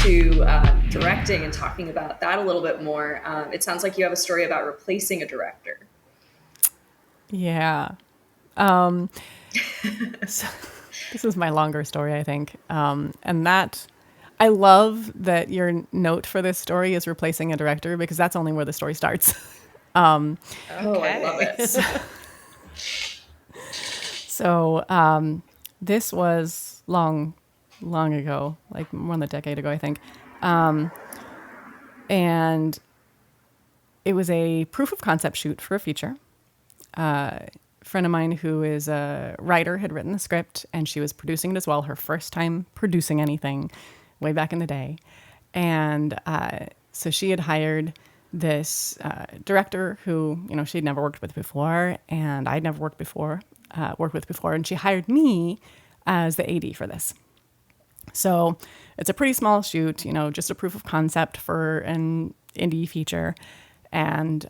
into directing and talking about that a little bit more. It sounds like you have a story about replacing a director. Yeah. So this is my longer story, I think. And that I love that your note for this story is replacing a director because that's only where the story starts. Oh, I love Okay. it. So this was long ago, like more than a decade ago, I think. And it was a proof of concept shoot for a feature. A friend of mine who is a writer had written the script and she was producing it as well, her first time producing anything way back in the day. And so she had hired this director who, you know, she'd never worked with before and I'd never worked with before. And she hired me as the AD for this. So it's a pretty small shoot, you know, just a proof of concept for an indie feature. And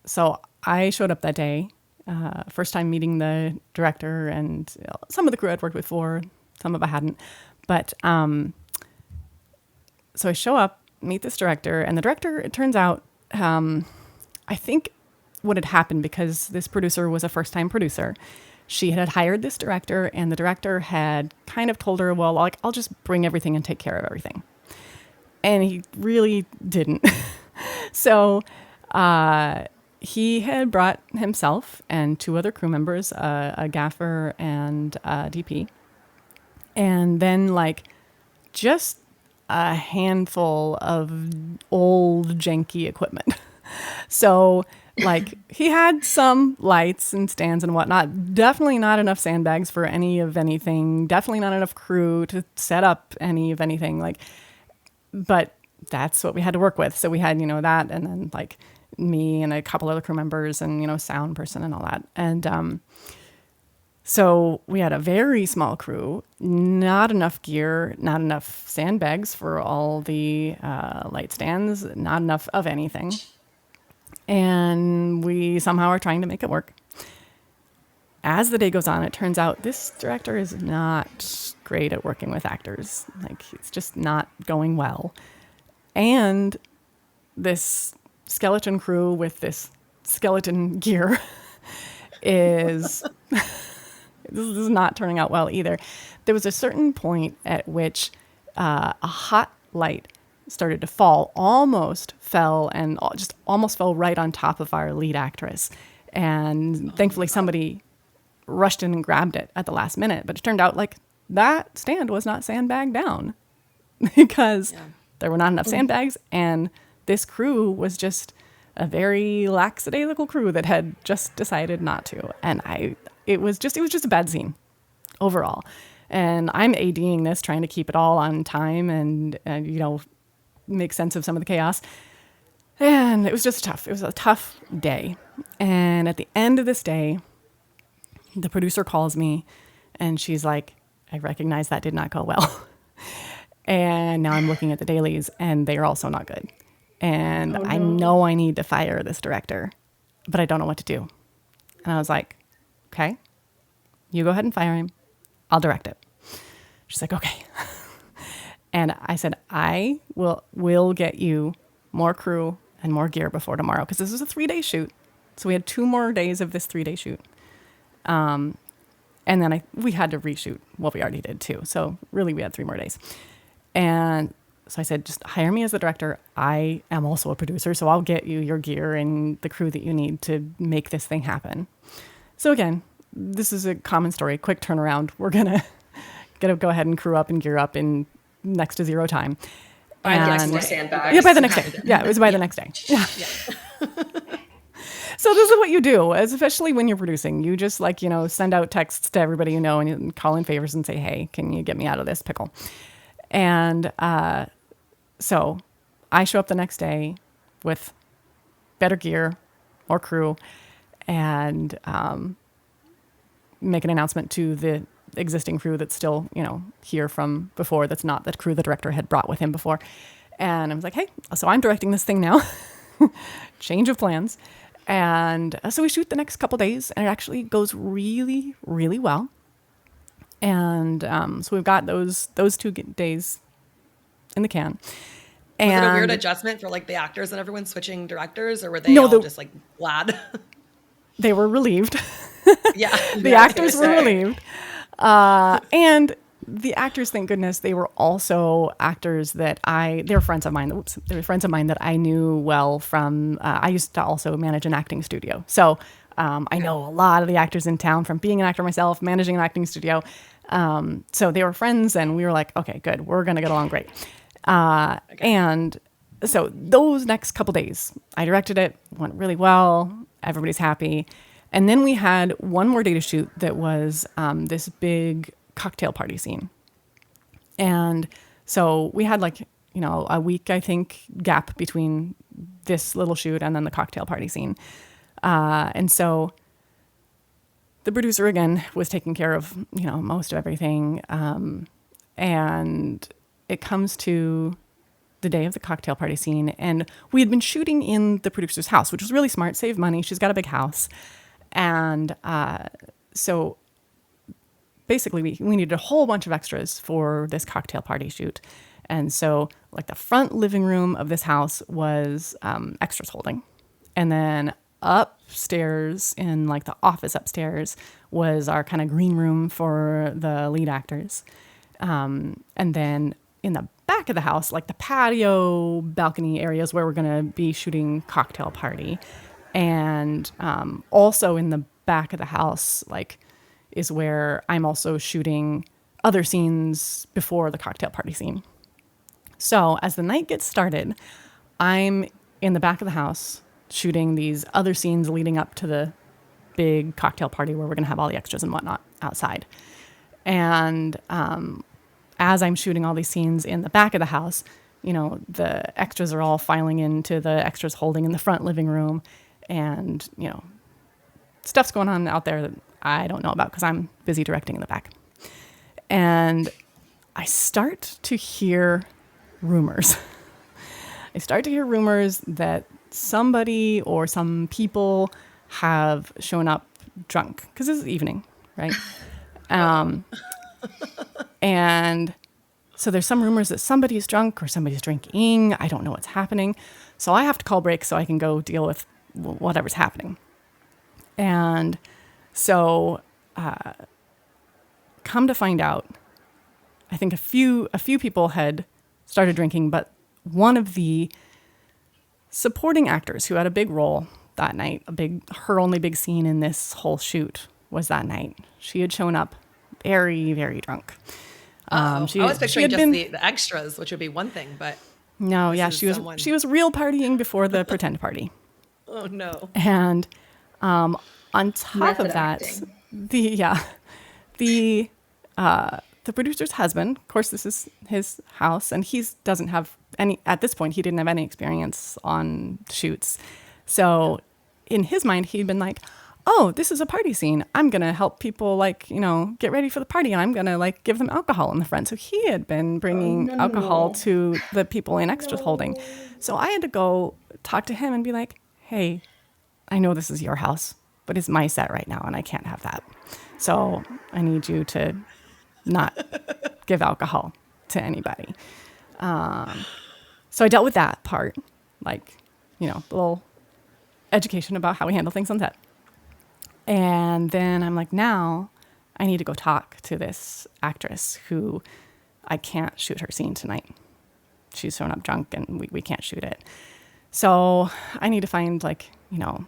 so I showed up that day, first time meeting the director, and some of the crew I'd worked with before, some of I hadn't. But so I show up, meet this director, and the director, it turns out, I think what had happened, because this producer was a first-time producer, she had hired this director, and the director had kind of told her, well, like, I'll just bring everything and take care of everything. And he really didn't. So he had brought himself and two other crew members, a gaffer and a DP, and then like just a handful of old janky equipment. So like he had some lights and stands and whatnot, definitely not enough sandbags for any of anything, definitely not enough crew to set up any of anything, like, but that's what we had to work with. So we had, you know, that, and then like me and a couple other crew members and, you know, sound person and all that. And so we had a very small crew, not enough gear, not enough sandbags for all the light stands, not enough of anything. And we somehow are trying to make it work. As the day goes on, it turns out this director is not great at working with actors. Like, it's just not going well. And this skeleton crew with this skeleton gear is this is not turning out well either. There was a certain point at which a hot light started to fall, almost fell, and just almost fell right on top of our lead actress. And thankfully somebody rushed in and grabbed it at the last minute. But it turned out like that stand was not sandbagged down because there were not enough sandbags, and this crew was just a very lackadaisical crew that had just decided not to. And it was just a bad scene overall. And I'm ADing this, trying to keep it all on time and you know, make sense of some of the chaos. And it was just tough. It was a tough day. And at the end of this day, the producer calls me and she's like, I recognize that did not go well. And now I'm looking at the dailies and they're also not good. And I know I need to fire this director, but I don't know what to do. And I was like, okay, you go ahead and fire him. I'll direct it. She's like, okay. And I said, I will get you more crew and more gear before tomorrow, because this is a 3-day shoot. So we had 2 more days of this 3-day shoot. And then we had to reshoot what we already did too. So really we had 3 more days. And so I said, just hire me as the director. I am also a producer, so I'll get you your gear and the crew that you need to make this thing happen. So again, this is a common story, quick turnaround. We're gonna go ahead and crew up and gear up in next to 0 time. By the next day. Sandbags. Yeah, by the next day. Yeah, it was by the next day. Yeah. So this is what you do, especially when you're producing. You just like, you know, send out texts to everybody you know and you call in favors and say, hey, can you get me out of this pickle? And so I show up the next day with better gear, more crew, and make an announcement to the existing crew that's still, you know, here from before, that's not the crew the director had brought with him before. And I was like, hey, so I'm directing this thing now. Change of plans. And so we shoot the next couple days, and it actually goes really, really well. And so we've got those 2 days in the can. Was it a weird And adjustment for like the actors and everyone switching directors, or were they no, all just like glad? they were relieved. Yeah. The Yeah, I was gonna actors were say. relieved. And the actors, thank goodness, they were also actors that they were friends of mine. Oops, they were friends of mine that I knew well from, I used to also manage an acting studio. So I know a lot of the actors in town from being an actor myself, managing an acting studio. So they were friends, and we were like, okay, good, we're going to get along great. And so those next couple days, I directed it, went really well. Everybody's happy. And then we had one more day to shoot that was this big cocktail party scene. And so we had like, a week, I think, gap between this little shoot and then the cocktail party scene. And so the producer, again, was taking care of, most of everything. And it comes to the day of the cocktail party scene. And we had been shooting in the producer's house, which was really smart, saved money. She's got a big house. And so basically we needed a whole bunch of extras for this cocktail party shoot. And so like the front living room of this house was extras holding. And then upstairs in like the office upstairs was our kind of green room for the lead actors. And then in the back of the house, like the patio balcony areas where we're going to be shooting cocktail party. And also in the back of the house, like, is where I'm also shooting other scenes before the cocktail party scene. So as the night gets started, I'm in the back of the house shooting these other scenes leading up to the big cocktail party where we're going to have all the extras and whatnot outside. And as I'm shooting all these scenes in the back of the house, the extras are all filing into the extras holding in the front living room. And, stuff's going on out there that I don't know about because I'm busy directing in the back. And I start to hear rumors. I start to hear rumors that somebody or some people have shown up drunk because it's evening, right? And so there's some rumors that somebody's drunk or somebody's drinking. I don't know what's happening. So I have to call break so I can go deal with whatever's happening. And so come to find out, I think a few people had started drinking, but one of the supporting actors who had a big role that night, her only big scene in this whole shoot was that night. She had shown up very, very drunk. I was picturing just the extras, which would be one thing, but no, yeah, she was real partying before the pretend party. Oh no! And on top Method of that, acting. the producer's husband, of course, this is his house, and he doesn't have any, at this point, he didn't have any experience on shoots. So in his mind, he'd been like, oh, this is a party scene. I'm going to help people get ready for the party, and I'm going to give them alcohol in the front. So he had been bringing alcohol to the people in extras holding. So I had to go talk to him and be like, hey, I know this is your house, but it's my set right now, and I can't have that. So I need you to not give alcohol to anybody. So I dealt with that part, a little education about how we handle things on set. And then I'm like, now I need to go talk to this actress who I can't shoot her scene tonight. She's shown up drunk and we can't shoot it. So I need to find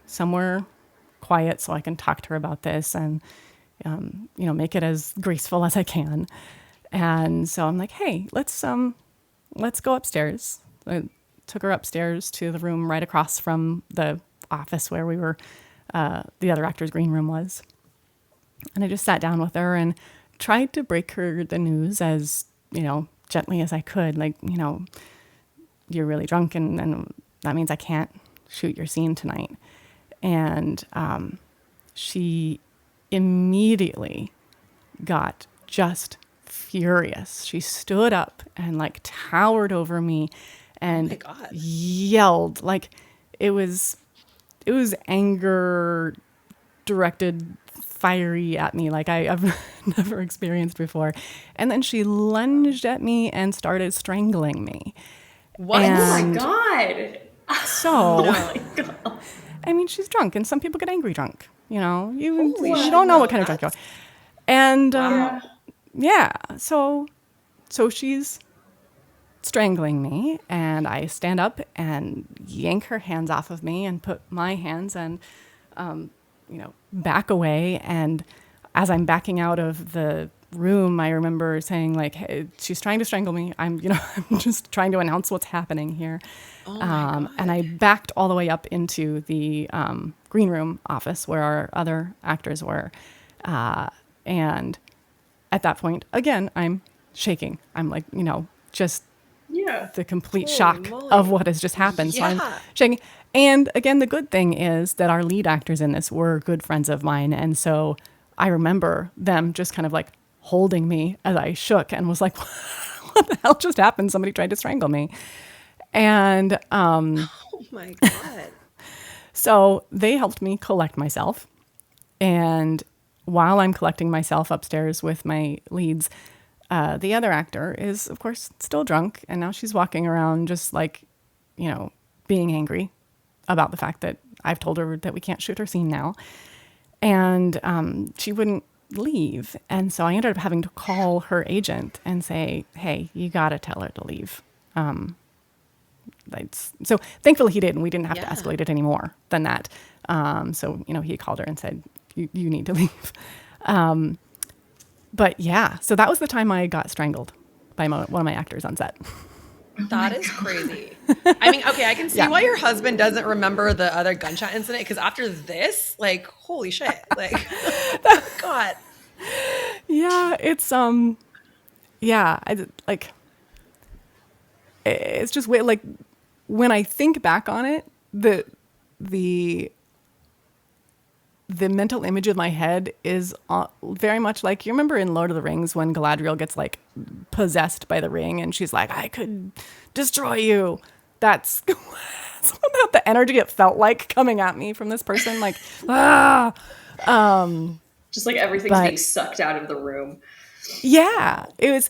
somewhere quiet so I can talk to her about this and, make it as graceful as I can. And so I'm like, hey, let's go upstairs. I took her upstairs to the room right across from the office where we were, the other actor's green room was. And I just sat down with her and tried to break her the news as, gently as I could. You're really drunk and that means I can't shoot your scene tonight. And she immediately got just furious. She stood up and towered over me and Oh my God. yelled it was anger directed fiery at me like I've never experienced before. And then she lunged at me and started strangling me. What? And oh my God. so, Oh my God. I mean, she's drunk, and some people get angry drunk. You know, you Holy shit, don't know no, what kind of drunk you are. And Wow. yeah, so she's strangling me, and I stand up and yank her hands off of me and put my hands and back away. And as I'm backing out of the room, I remember saying like, "Hey, she's trying to strangle me. I'm I'm just trying to announce what's happening here." Oh my God. And I backed all the way up into the green room office where our other actors were. And at that point, again, I'm shaking. I'm like, just Yeah. the complete Holy shock moly. of what has just happened. So I'm Yeah. shaking. And again, the good thing is that our lead actors in this were good friends of mine. And so I remember them just kind of like holding me as I shook and was like, what the hell just happened? Somebody tried to strangle me. And Oh my God. so they helped me collect myself. And while I'm collecting myself upstairs with my leads, the other actor is, of course, still drunk. And now she's walking around just like, being angry about the fact that I've told her that we can't shoot her scene now. And she wouldn't leave. And so I ended up having to call her agent and say, hey, you got to tell her to leave. So thankfully he did, and we didn't have to escalate it any more than that. So he called her and said, you need to leave. But yeah, so that was the time I got strangled by one of my actors on set. That is crazy. I mean, okay, I can see why your husband doesn't remember the other gunshot incident, because after this, like, holy shit, like, God. Yeah, it's it's just weird. Like when I think back on it, the mental image of my head is very much like, you remember in Lord of the Rings when Galadriel gets like possessed by the ring and she's like, I could destroy you. That's what the energy it felt like coming at me from this person. Like, Just like everything's being sucked out of the room. Yeah, it was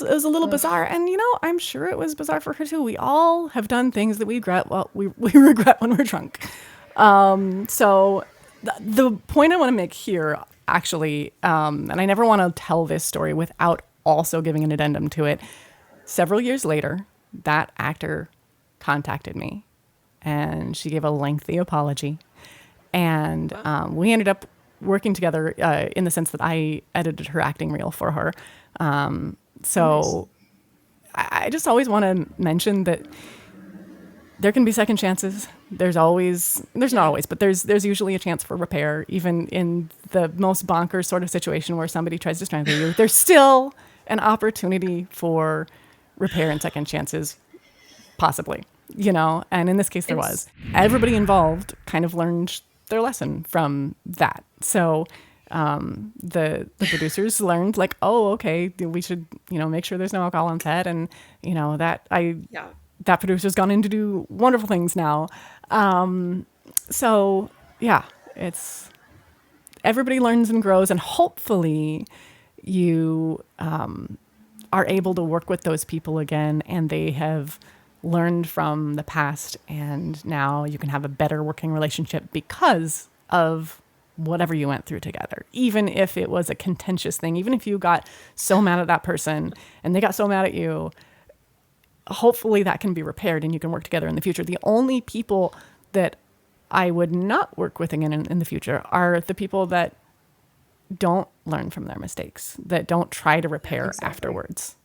a little bizarre. And, I'm sure it was bizarre for her too. We all have done things that we regret. Well, we regret when we're drunk. So the point I want to make here, actually, and I never want to tell this story without also giving an addendum to it. Several years later, that actor contacted me, and she gave a lengthy apology. And we ended up working together in the sense that I edited her acting reel for her. So nice. I just always want to mention that there can be second chances. There's not always, but there's usually a chance for repair, even in the most bonkers sort of situation where somebody tries to strangle you. There's still an opportunity for repair and second chances, possibly, and in this case there was. Everybody involved kind of learned their lesson from that. So the producers learned like, oh, okay, we should, make sure there's no alcohol on set. And, that producer's gone in to do wonderful things now. So yeah, it's everybody learns and grows, and hopefully you are able to work with those people again, and they have learned from the past, and now you can have a better working relationship because of whatever you went through together. Even if it was a contentious thing, even if you got so mad at that person and they got so mad at you, hopefully that can be repaired and you can work together in the future. The only people that I would not work with again in the future are the people that don't learn from their mistakes, that don't try to repair afterwards,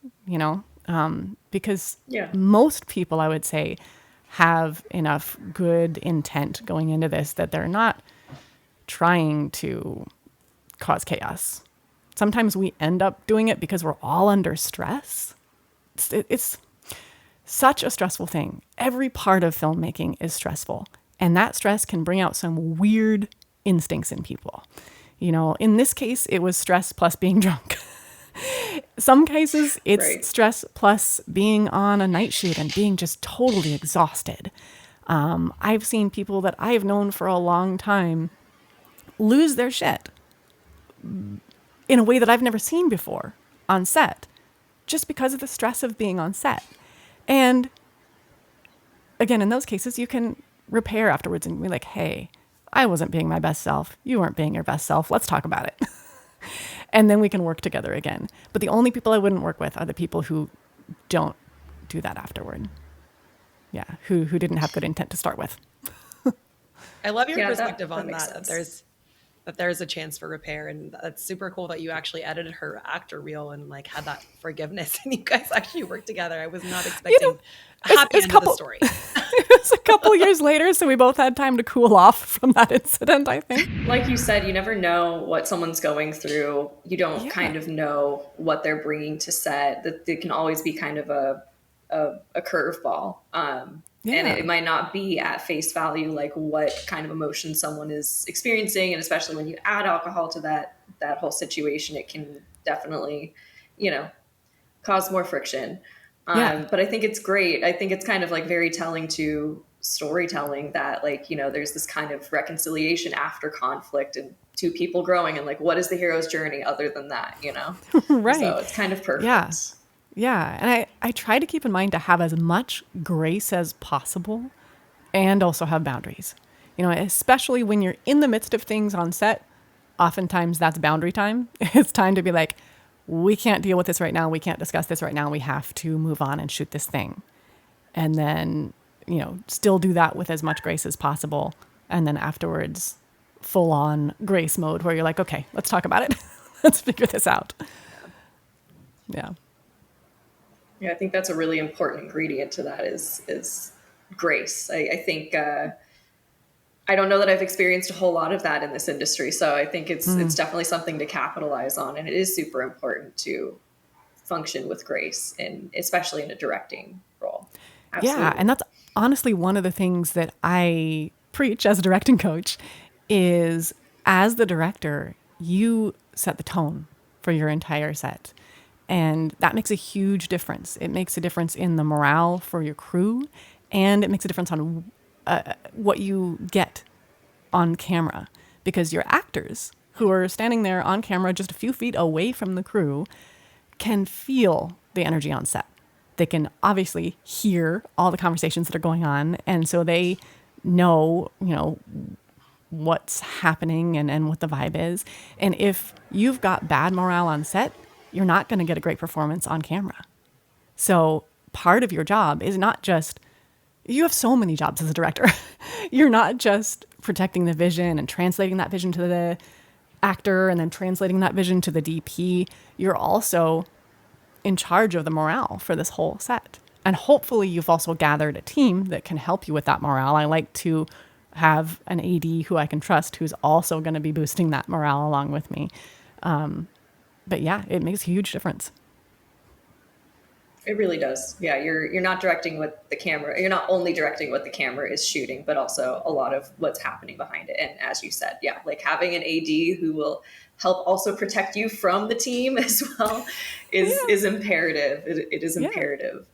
because most people, I would say, have enough good intent going into this that they're not trying to cause chaos. Sometimes we end up doing it because we're all under stress. It's such a stressful thing. Every part of filmmaking is stressful, and that stress can bring out some weird instincts in people. In this case, it was stress plus being drunk. Some cases, it's stress plus being on a night shoot and being just totally exhausted. I've seen people that I've known for a long time lose their shit in a way that I've never seen before on set, just because of the stress of being on set. And again, in those cases, you can repair afterwards and be like, hey, I wasn't being my best self. You weren't being your best self. Let's talk about it. And then we can work together again. But the only people I wouldn't work with are the people who don't do that afterward. Yeah, who didn't have good intent to start with. I love your Yeah, perspective that on makes that sense. that there's a chance for repair, and that's super cool that you actually edited her actor reel and like had that forgiveness and you guys actually worked together. I was not expecting a happy it's end of the story. It was a couple years later, so we both had time to cool off from that incident, I think. Like you said, you never know what someone's going through. You don't Yeah. kind of know what they're bringing to set. That it can always be kind of a curveball. And Yeah. it might not be at face value like what kind of emotion someone is experiencing, and especially when you add alcohol to that whole situation, it can definitely, cause more friction. Yeah. But I think it's great. I think it's kind of like very telling to storytelling that like, there's this kind of reconciliation after conflict and two people growing, and like, what is the hero's journey other than that? Right. So it's kind of perfect. Yeah. Yeah. And I try to keep in mind to have as much grace as possible and also have boundaries. Especially when you're in the midst of things on set, oftentimes that's boundary time. It's time to be like, we can't deal with this right now. We can't discuss this right now. We have to move on and shoot this thing. And then, still do that with as much grace as possible. And then afterwards, full on grace mode where you're like, okay, let's talk about it. Let's figure this out. Yeah. Yeah, I think that's a really important ingredient to that is grace. I think I don't know that I've experienced a whole lot of that in this industry, so I think it's definitely something to capitalize on, and it is super important to function with grace, and especially in a directing role. Absolutely. Yeah, and that's honestly one of the things that I preach as a directing coach is as the director, you set the tone for your entire set. And that makes a huge difference. It makes a difference in the morale for your crew, and it makes a difference on what you get on camera. Because your actors, who are standing there on camera just a few feet away from the crew, can feel the energy on set. They can obviously hear all the conversations that are going on, and so they know, what's happening and what the vibe is. And if you've got bad morale on set, you're not going to get a great performance on camera. So part of your job is not just, you have so many jobs as a director. You're not just protecting the vision and translating that vision to the actor and then translating that vision to the DP. You're also in charge of the morale for this whole set. And hopefully you've also gathered a team that can help you with that morale. I like to have an AD who I can trust, who's also going to be boosting that morale along with me. But yeah, it makes a huge difference. It really does. Yeah, you're not directing what the camera. You're not only directing what the camera is shooting, but also a lot of what's happening behind it. And as you said, yeah, like having an AD who will help also protect you from the team as well is imperative. It is imperative.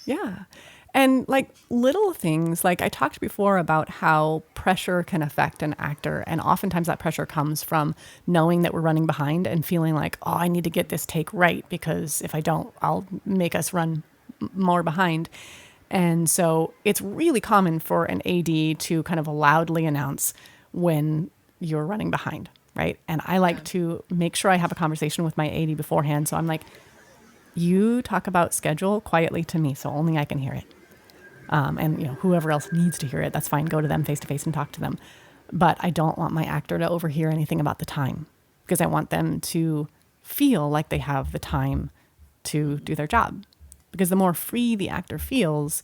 Yeah. And like little things, like I talked before about how pressure can affect an actor. And oftentimes that pressure comes from knowing that we're running behind and feeling like, oh, I need to get this take right, because if I don't, I'll make us run more behind. And so it's really common for an AD to kind of loudly announce when you're running behind, right? And I like to make sure I have a conversation with my AD beforehand. So I'm like, you talk about schedule quietly to me, so only I can hear it. And whoever else needs to hear it, that's fine. Go to them face to face and talk to them. But I don't want my actor to overhear anything about the time, because I want them to feel like they have the time to do their job. Because the more free the actor feels,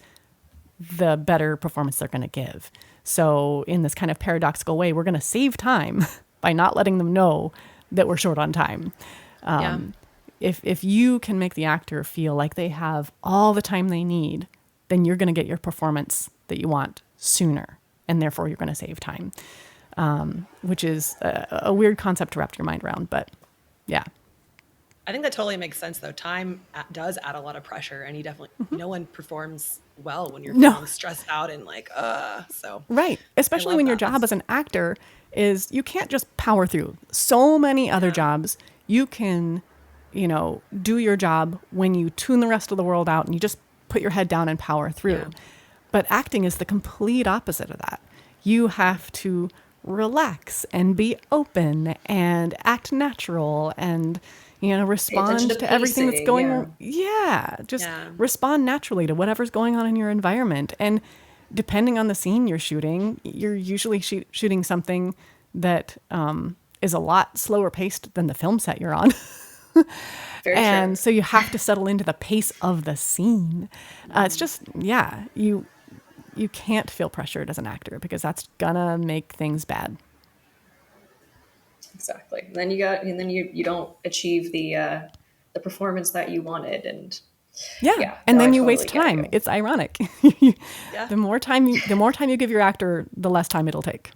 the better performance they're going to give. So in this kind of paradoxical way, we're going to save time by not letting them know that we're short on time. If you can make the actor feel like they have all the time they need, then you're going to get your performance that you want sooner, and therefore you're going to save time, which is a weird concept to wrap your mind around, but yeah. I think that totally makes sense, though. Time does add a lot of pressure, and you definitely, no one performs well when you're feeling stressed out and like, so. Right. I Especially love when your that. job as an actor is you can't just power through. So many other jobs, you can, do your job when you tune the rest of the world out and you just put your head down and power through. Yeah. But acting is the complete opposite of that. You have to relax and be open and act natural and respond to to everything that's pacing, going on. Just respond naturally to whatever's going on in your environment. And depending on the scene you're shooting, you're usually shooting something that is a lot slower paced than the film set you're on. Very And true. so you have to settle into the pace of the scene. It's just, you can't feel pressured as an actor because that's gonna make things bad. Exactly. And then you don't achieve the performance that you wanted, and Yeah. yeah, And no, I then you totally waste get time. you. It's ironic. Yeah. The more time you give your actor, the less time it'll take.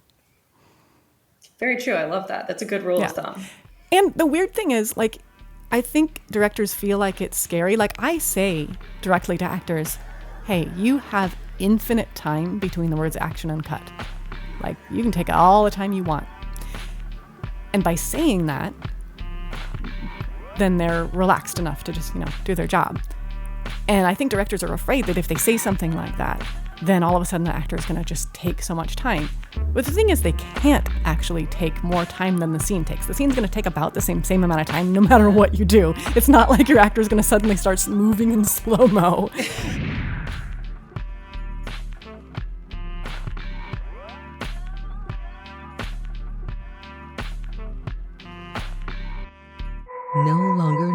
Very true. I love that. That's a good rule Yeah. of thumb. And the weird thing is, like, I think directors feel like it's scary. Like, I say directly to actors, hey, you have infinite time between the words action and cut. Like, you can take all the time you want. And by saying that, then they're relaxed enough to just, do their job. And I think directors are afraid that if they say something like that, then all of a sudden the actor is going to just take so much time. But the thing is, they can't actually take more time than the scene takes. The scene's going to take about the same amount of time no matter what you do. It's not like your actor is going to suddenly start moving in slow-mo. No longer